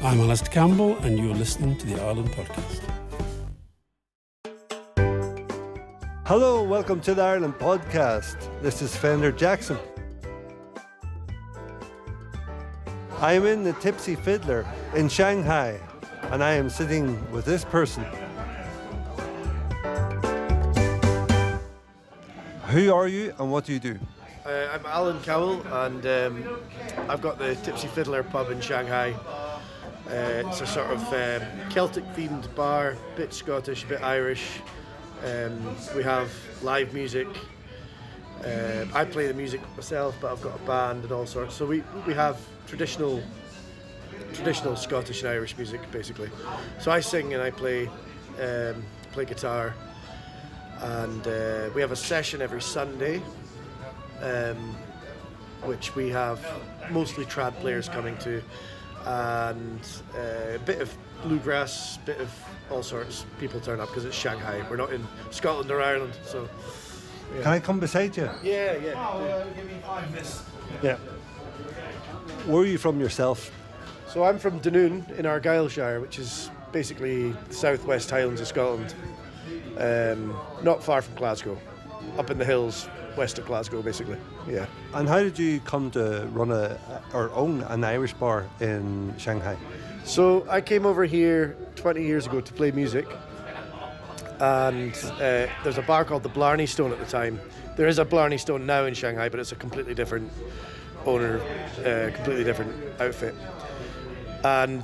I'm Alan Cowell, and you're listening to the Ireland Podcast. Hello, welcome to the Ireland Podcast. This is Fender Jackson. I am in the Tipsy Fiddler in Shanghai, and I am sitting with this person. Who are you and what do you do? I'm Alan Cowell, and I've got the Tipsy Fiddler pub in Shanghai. It's a sort of Celtic-themed bar, bit Scottish, bit Irish. We have live music. I play the music myself, but I've got a band and all sorts. So we have traditional Scottish and Irish music, basically. So I sing and I play guitar. And we have a session every Sunday, which we have mostly trad players coming to, and a bit of bluegrass, bit of all sorts. People turn up because it's Shanghai. We're not in Scotland or Ireland, so. Yeah. Can I come beside you? Yeah. Give me 5 minutes. Yeah. Where are you from yourself? So I'm from Dunoon in Argyllshire, which is basically the southwest Highlands of Scotland. Not far from Glasgow, up in the hills west of Glasgow, basically. Yeah. And how did you come to run or own an Irish bar in Shanghai? So I came over here 20 years ago to play music, and there's a bar called the Blarney Stone at the time. There is a Blarney Stone now in Shanghai, but it's a completely different owner, completely different outfit. And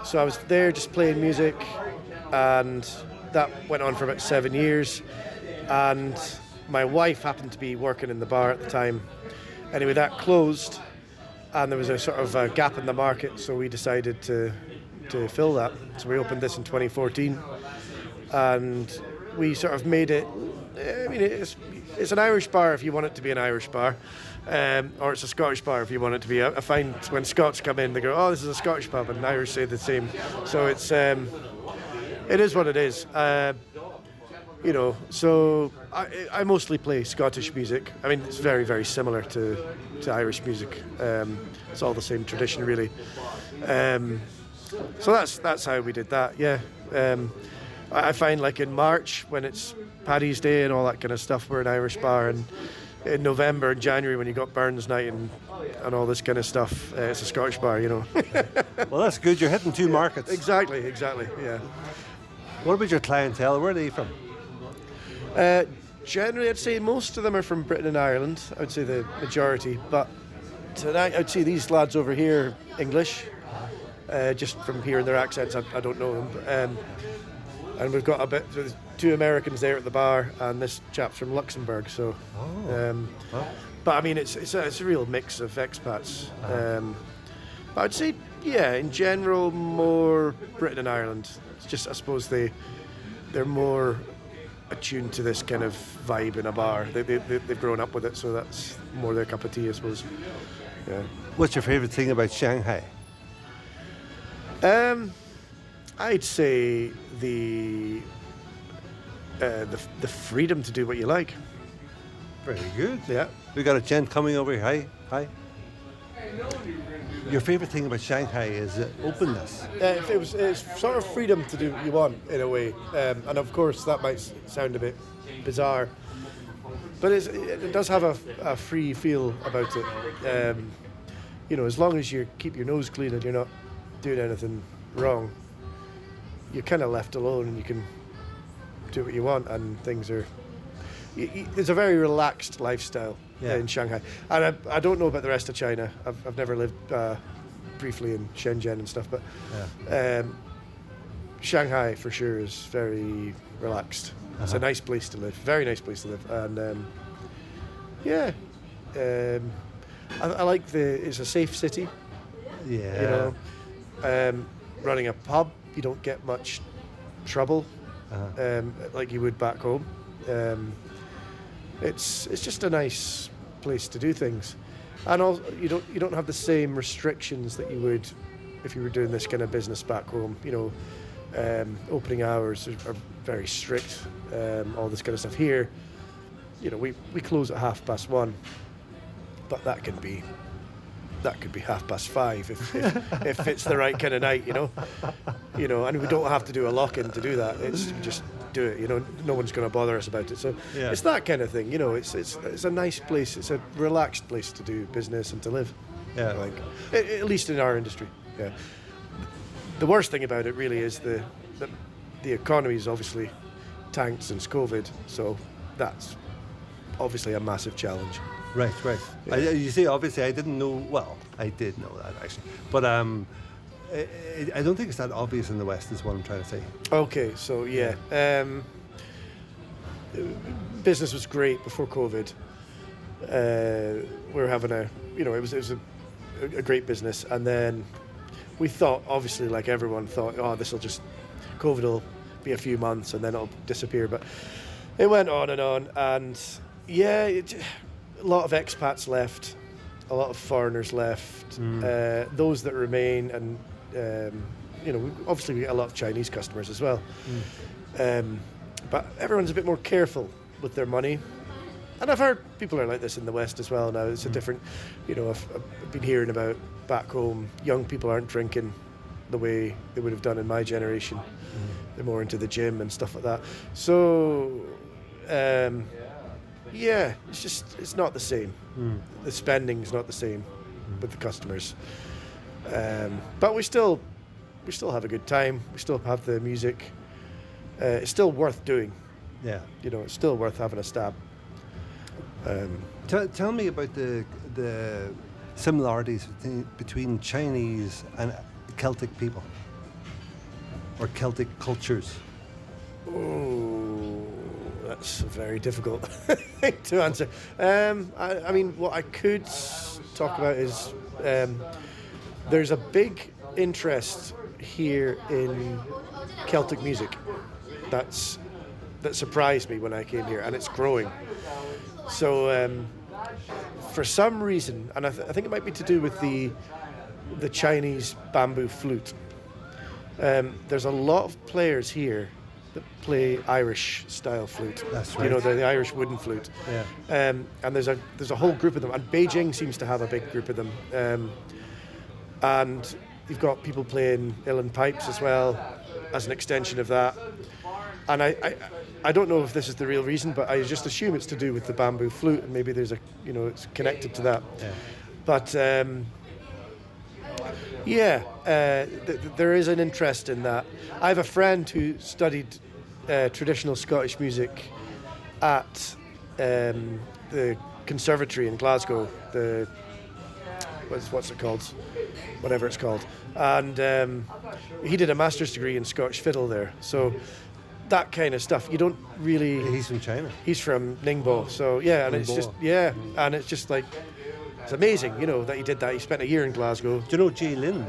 so I was there just playing music, and that went on for about 7 years, and my wife happened to be working in the bar at the time. Anyway, that closed, and there was a sort of a gap in the market, so we decided to fill that. So we opened this in 2014, and we sort of made it. I mean, it's an Irish bar if you want it to be an Irish bar, or it's a Scottish bar if you want it to be. I find when Scots come in, they go, "Oh, this is a Scottish pub," and Irish say the same. So it's. It is what it is, so I mostly play Scottish music. I mean, it's very, very similar to Irish music. It's all the same tradition, really. So that's how we did that, yeah. I find, like, in March, when it's Paddy's Day and all that kind of stuff, we're an Irish bar, and in November and January, when you got Burns Night and all this kind of stuff, it's a Scottish bar, Well, that's good. You're hitting 2 markets. Exactly, yeah. What about your clientele? Where are they from? Generally, I'd say most of them are from Britain and Ireland. I would say the majority. But tonight, I'd say these lads over here, English. Just from hearing their accents, I don't know them. And we've got there's 2 Americans there at the bar, and this chap's from Luxembourg. So, but I mean, it's a real mix of expats. But I'd say, yeah, in general, more Britain and Ireland. It's just, I suppose they're more attuned to this kind of vibe in a bar. They've grown up with it, so that's more their cup of tea, I suppose. Yeah. What's your favourite thing about Shanghai? I'd say the freedom to do what you like. Very good. Yeah. We got a gent coming over here. Hi. Your favourite thing about Shanghai is openness. It's sort of freedom to do what you want, in a way. And of course, that might sound a bit bizarre, but it does have a free feel about it. As long as you keep your nose clean and you're not doing anything wrong, you're kind of left alone, and you can do what you want, and things are. There's a very relaxed lifestyle in Shanghai, and I don't know about the rest of China. I've never lived briefly in Shenzhen and stuff, but Shanghai for sure is very relaxed. It's a nice place to live, very nice place to live, and I like it's a safe city. Yeah. Running a pub, you don't get much trouble like you would back home. It's just a nice place to do things, and also you don't have the same restrictions that you would if you were doing this kind of business back home. Opening hours are very strict. All this kind of stuff here. We close at 1:30, but that can be that could be 5:30 if it's the right kind of night, and we don't have to do a lock-in to do that. It's we just do it, no one's going to bother us about it. So it's that kind of thing, it's a nice place, it's a relaxed place to do business and to live. Yeah. Like, at least in our industry. Yeah. The worst thing about it really is the economy is obviously tanked since COVID, so that's obviously a massive challenge. Right. Yeah. You see, obviously, I didn't know. Well, I did know that actually, but I don't think it's that obvious in the West. Is what I'm trying to say. Okay, so business was great before COVID. We were having it was a great business, and then we thought, obviously, like everyone thought, COVID will be a few months and then it'll disappear. But it went on, and a lot of expats left, a lot of foreigners left. Those that remain, and obviously we get a lot of Chinese customers as well. But everyone's a bit more careful with their money. And I've heard people are like this in the West as well now. It's a different, I've been hearing about back home, young people aren't drinking the way they would have done in my generation. They're more into the gym and stuff like that. So, it's not the same. The spending's not the same with the customers. But we still have a good time. We still have the music. It's still worth doing. Yeah. It's still worth having a stab. Tell me about the similarities between Chinese and Celtic people, or Celtic cultures. Oh, that's very difficult thing to answer. I mean, what I could talk about is there's a big interest here in Celtic music. That surprised me when I came here, and it's growing. So for some reason, and I think it might be to do with the Chinese bamboo flute, there's a lot of players here that play Irish style flute. That's right. The Irish wooden flute. Yeah. And there's a whole group of them, and Beijing seems to have a big group of them. And you've got people playing uilleann pipes as well, as an extension of that. And I don't know if this is the real reason, but I just assume it's to do with the bamboo flute, and maybe there's it's connected to that. Yeah. But there is an interest in that. I have a friend who studied traditional Scottish music at the conservatory in Glasgow. What's it called? Whatever it's called. And he did a master's degree in Scottish fiddle there. So that kind of stuff, you don't really... He's from China. He's from Ningbo. So, yeah, and it's just like, it's amazing, that he did that. He spent a year in Glasgow. Do you know Jay Lin?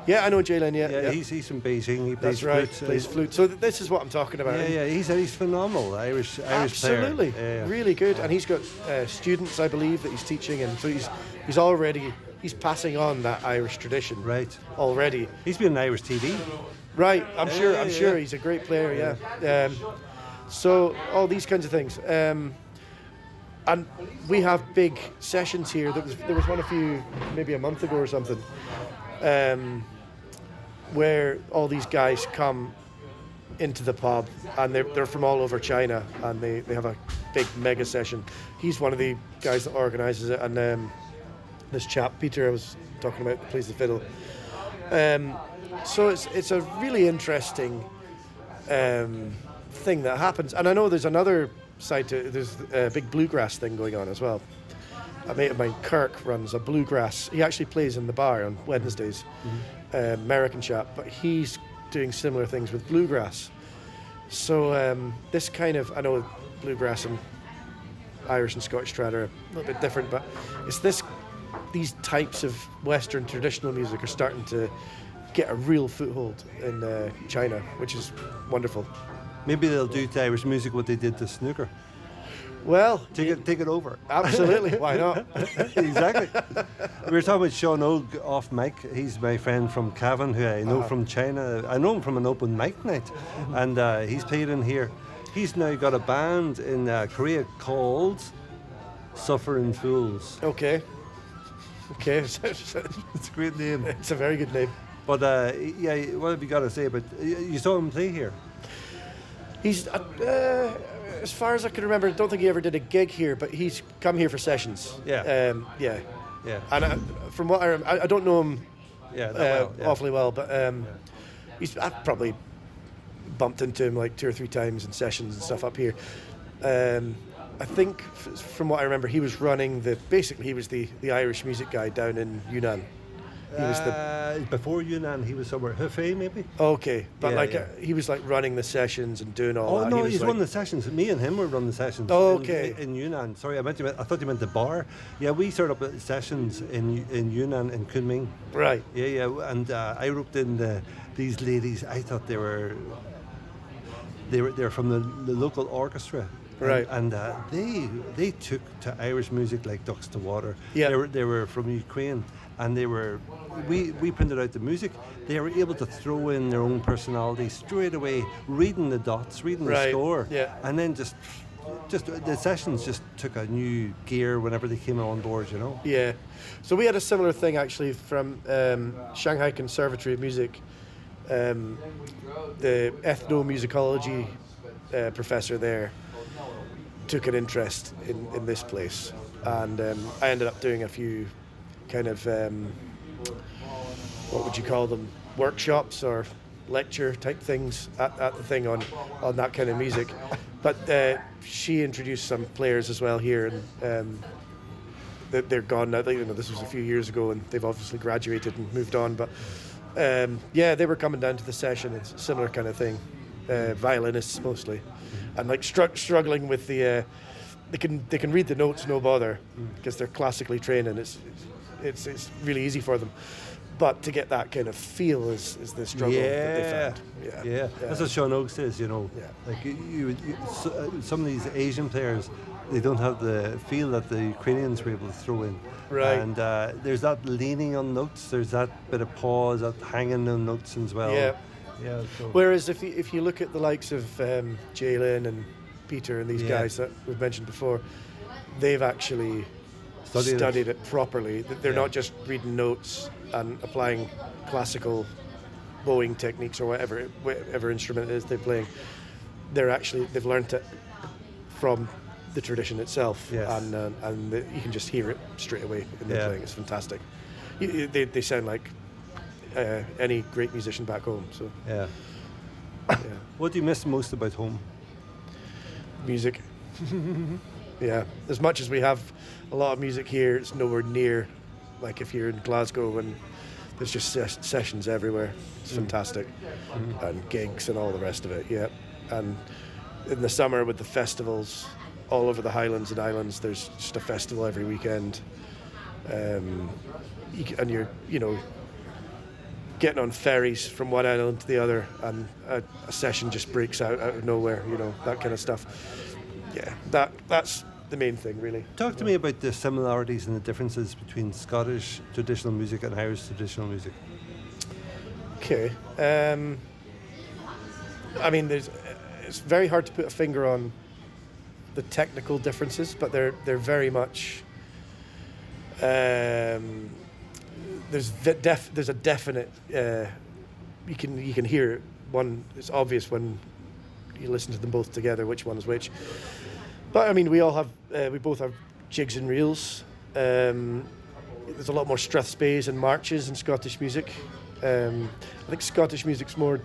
Yeah, I know Jay Lin, yeah. He's from Beijing. He plays That's right, flute. plays flute. So this is what I'm talking about. Yeah, he's phenomenal, Irish Absolutely, player. Yeah. Really good. And he's got students, I believe, that he's teaching, and so he's passing on that Irish tradition. Right. Already. He's been on Irish TV. Right, I'm sure he's a great player, yeah. So all these kinds of things. And we have big sessions here. There was one a few, maybe a month ago or something, where all these guys come into the pub, and they're from all over China, and they have a big mega session. He's one of the guys that organises it, and this chap Peter I was talking about plays the fiddle. So it's a really interesting thing that happens, and I know there's another side to it. There's a big bluegrass thing going on as well. A mate of mine, Kirk, runs a bluegrass. He actually plays in the bar on Wednesdays. American chap, but he's doing similar things with bluegrass. So this kind of, I know bluegrass and Irish and Scottish trad are a little bit different, but it's these types of Western traditional music are starting to get a real foothold in China, which is wonderful. Maybe they'll do to Irish music what they did to snooker. Well, take it over. Absolutely, why not? Exactly. We were talking about Sean Og off mic. He's my friend from Cavan, who I know from China. I know him from an open mic night, and he's played in here. He's now got a band in Korea called Suffering Fools. Okay. Okay, It's a great name. it's a very good name. But yeah, what have you got to say about? You saw him play here. He's, as far as I can remember, I don't think he ever did a gig here, but he's come here for sessions. Yeah. Yeah. Yeah. And from what I don't know him Yeah. That well, yeah. awfully well, but I've probably bumped into him like 2 or 3 times in sessions and stuff up here. I think from what I remember, he was running he was the Irish music guy down in Yunnan. He was before Yunnan, he was somewhere Hefei maybe. Okay, but Yeah, he was like running the sessions and doing all that. Oh no, he he's run the sessions. Me and him were running the sessions. Oh, okay. In Yunnan. Sorry, I thought you meant the bar. Yeah, we started up sessions in Yunnan in Kunming. Right. Yeah, and I roped in these ladies. I thought they were from the local orchestra. Right. And they took to Irish music like ducks to water. Yeah. They were from Ukraine, and we printed out the music. They were able to throw in their own personality straight away, reading the dots, reading the score, yeah. and then just the sessions just took a new gear whenever they came on board, you know. Yeah. So we had a similar thing actually from Shanghai Conservatory of Music. The ethnomusicology professor there took an interest in this place, and I ended up doing a few kind of what would you call them, workshops or lecture type things at the thing on that kind of music. But she introduced some players as well here, and they're gone now. This was a few years ago, and they've obviously graduated and moved on. But yeah, they were coming down to the session. It's a similar kind of thing. Violinists mostly, and like struggling with the. They can read the notes, no bother, because they're classically trained, and it's really easy for them. But to get that kind of feel is the struggle that they found. Yeah. That's what Sean Oak says, you know. Yeah. Like some of these Asian players, they don't have the feel that the Ukrainians were able to throw in. Right. And there's that leaning on notes. There's that bit of pause, that hanging on notes as well. Yeah. Yeah. So. Whereas if you look at the likes of Jalen and Peter and these guys that we've mentioned before, they've actually studied it properly. They're not just reading notes and applying classical bowing techniques or whatever instrument it is they're playing. They've learnt it from the tradition itself, and you can just hear it straight away in their playing. It's fantastic. They sound like any great musician back home. So yeah. What do you miss most about home? Music. Yeah, as much as we have a lot of music here, it's nowhere near like if you're in Glasgow and there's just sessions everywhere. It's fantastic, and gigs and all the rest of it. Yeah, and in the summer with the festivals all over the Highlands and Islands, there's just a festival every weekend, and you're getting on ferries from one island to the other, and a session just breaks out of nowhere. That kind of stuff. Yeah, that's the main thing, really. Talk to me about the similarities and the differences between Scottish traditional music and Irish traditional music. Okay. I mean, it's very hard to put a finger on the technical differences, but they're very much. There's a definite. You can hear it. It's obvious when you listen to them both together which one is which. But I mean, we both have jigs and reels. There's a lot more strathspeys and marches in Scottish music. I think Scottish music's more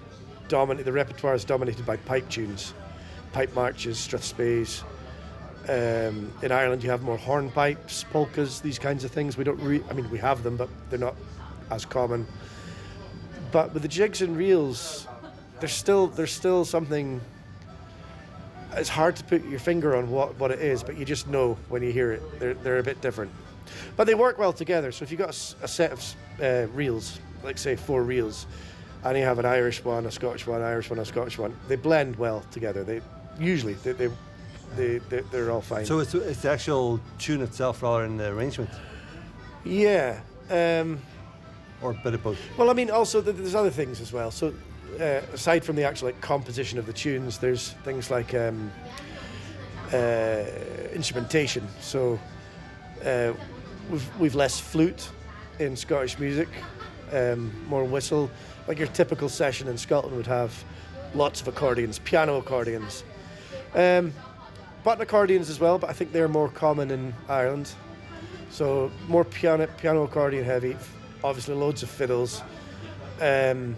dominant. The repertoire is dominated by pipe tunes, pipe marches, strathspeys. In Ireland, you have more hornpipes, polkas, these kinds of things. We don't. We have them, but they're not as common. But with the jigs and reels, there's still something. It's hard to put your finger on what it is, but you just know when you hear it. They're a bit different, but they work well together. So if you got a set of reels, like say 4 reels, and you have an Irish one, a Scottish one, Irish one, a Scottish one, they blend well together. They're all fine. So it's the actual tune itself rather than the arrangement? Yeah. Or a bit of both? Well, I mean, also there's other things as well. So aside from the actual composition of the tunes, there's things like instrumentation. So we've less flute in Scottish music, more whistle. Like your typical session in Scotland would have lots of accordions, piano accordions. Button accordions as well, but I think they're more common in Ireland. So more piano accordion heavy, obviously loads of fiddles. And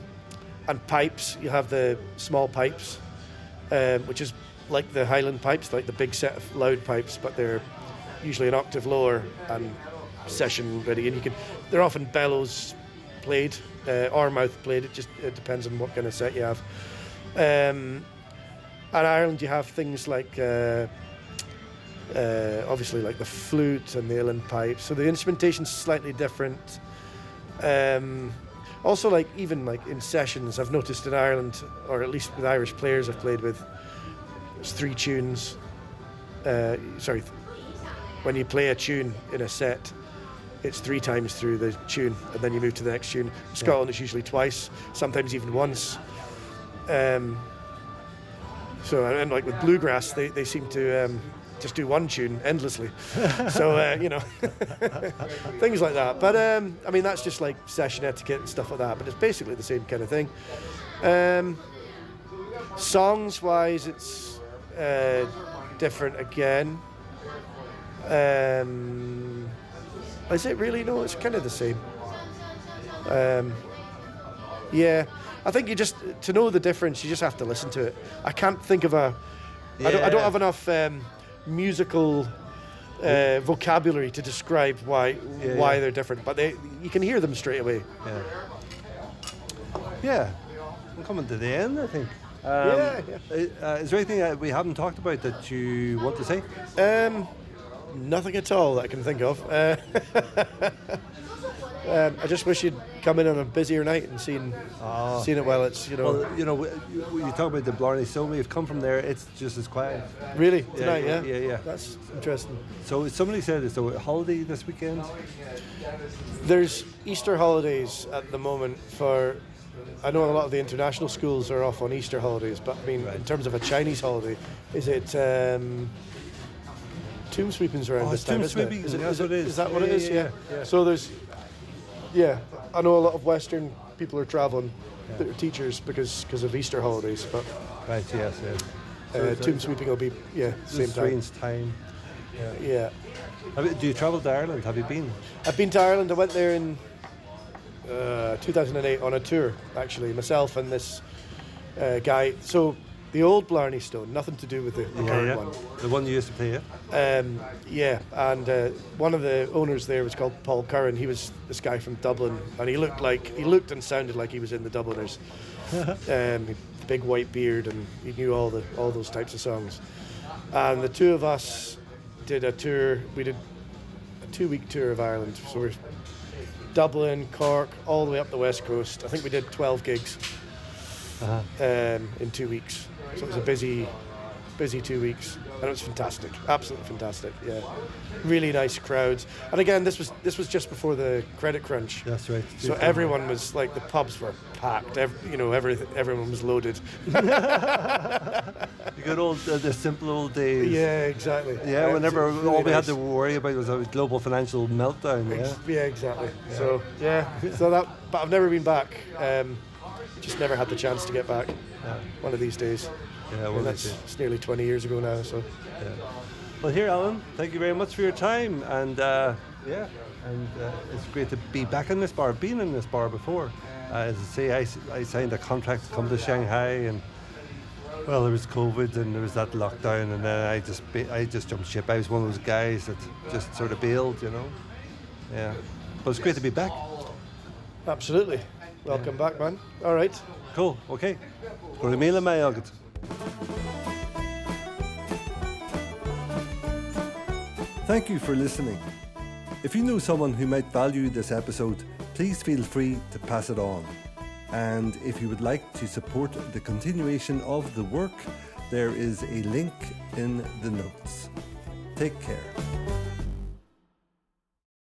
pipes, you have the small pipes, which is like the Highland pipes, like the big set of loud pipes, but they're usually an octave lower and session ready. And they're often bellows played or mouth played. It depends on what kind of set you have. In Ireland, you have things like obviously like the flute and the uilleann pipe. So the instrumentation's slightly different. Also, like even like in sessions, I've noticed in Ireland, or at least with Irish players I've played with, there's 3 tunes. When you play a tune in a set, it's 3 times through the tune, and then you move to the next tune. In Scotland, it's usually twice, sometimes even once. So, and like with bluegrass, they seem to just do one tune endlessly. So, things like that. But, I mean, that's just like session etiquette and stuff like that, but it's basically the same kind of thing. Songs-wise, it's different again. Is it really? No, it's kind of the same. Yeah, I think to know the difference, you just have to listen to it. I can't think of I don't have enough musical vocabulary to describe why they're different, but you can hear them straight away. Yeah, we're coming to the end, I think. Is there anything we haven't talked about that you want to say? Nothing at all that I can think of. I just wish you'd come in on a busier night and seen it while it's, Well, you talk about the Blarney Stone. We've come from there. It's just as quiet. Really? Tonight, yeah. That's interesting. So somebody said it's a holiday this weekend. There's Easter holidays at the moment I know a lot of the international schools are off on Easter holidays, but I mean, in terms of a Chinese holiday, is it tomb sweepings around this time, isn't it? Is that what it is? Yeah. So there's, I know a lot of Western people are travelling, that are teachers because of Easter holidays, but right, yes. tomb sweeping will be same strange time. Yeah. Do you travel to Ireland? Have you been? I've been to Ireland. I went there in 2008 on a tour, actually, myself and this guy. So the old Blarney Stone, nothing to do with the current one. The one you used to play at? And one of the owners there was called Paul Curran. He was this guy from Dublin, and he looked and sounded like he was in the Dubliners. Big white beard, and he knew all those types of songs. And the two of us did a tour. We did a 2-week tour of Ireland. So we're Dublin, Cork, all the way up the west coast. I think we did 12 gigs in 2 weeks. So it was a busy 2 weeks, and it was fantastic, absolutely fantastic. Yeah, really nice crowds. And again, this was just before the credit crunch. That's right. So everyone was like, the pubs were packed. Everyone was loaded. The good old, the simple old days. Yeah, exactly. Yeah, whenever really all we had to worry about was a global financial meltdown. Yeah, exactly. So but I've never been back. Just never had the chance to get back. One of these days. Yeah, well, it's nearly 20 years ago now. So. Yeah. Well, here, Alan, thank you very much for your time, and it's great to be back in this bar. I've been in this bar before. As I say, I signed a contract to come to Shanghai, and well, there was COVID and there was that lockdown, and then I just jumped ship. I was one of those guys that just sort of bailed, Yeah, but it's great to be back. Absolutely. Welcome back, man. All right. Cool. Okay. Go to Mila May August. Thank you for listening. If you know someone who might value this episode, please feel free to pass it on. And if you would like to support the continuation of the work, there is a link in the notes. Take care.